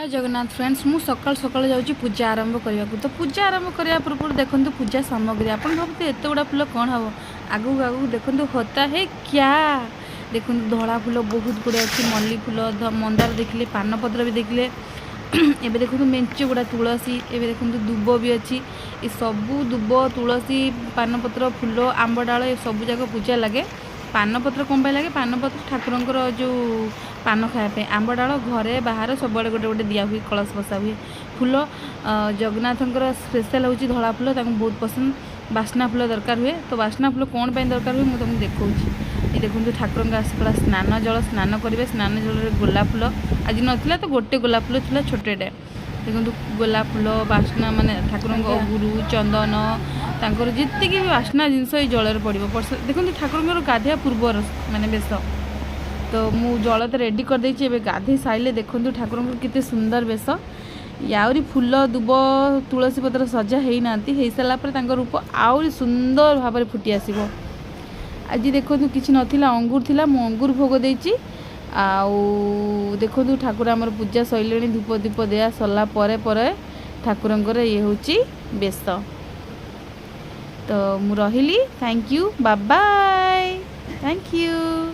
जय जगन्नाथ फ्रेंड्स मु सकाल सकाल जाऊँगी पूजा आरंभ करने को। तो पूजा आरंभ करने पूर्व देखो पूजा सामग्री आप भावते एत गुड़ा फुल कौन हम आगू आगू देखो होता है क्या। देखो धला फुल बहुत गुड़े अच्छी मल्ली फुल मंदार देखिले पानपत्र भी देखिले एबे देखो मेंचे गुड़ा तुलसी एबे देखो दुब भी अच्छी ये सबू दुब तुलसी पानपत्र फुल आंब डाल ये सब जाक पूजा लगे। पानपत्र कौन लगे पानपत्र ठाकुरंकर जो पान खायापे आंब डाल घरे बाहर सब गोटे गोटे दिया हुए कलश बसा हुए फुल जगन्नाथंकर स्पेशल हूँ धला फुल बहुत पसंद बास्ना फुल दरकार हुए। तो बास्ना फुल कौन पर दरकार हुए मुझे देखा ये देखो ठाकुर आसपड़ा स्नान जल स्नान करेंगे स्नान जल गोलाप फुल आज नाला तो गोटे गोलाप फुल थी छोटे देखो गोलाप फुल बास्ना माने ठाकुर गुरु चंदन तांकर जितकी भी बास्ना जिनस ये जल पड़ो देखो ठाकुर गाधे पूर्व माने बेस। तो मु जल तो रेडी कर देछि एबे गाधे साइले देखो ठाकुर केते सुंदर बेस यावरी फुल दुब तुलसी पत्र सजा है ना हो सारा पर रूप आउरी सुंदर भाव में फुटी आसो। आज देखो किसी नथिला अंगूर थिला मु अंगूर भोग देछि आउ देखो ठाकुर आमर पूजा सैले धूप दीप दिया सरला परे ठाकुरंकर ये होची बेस। तो मु रहिली thank you bye bye thank you.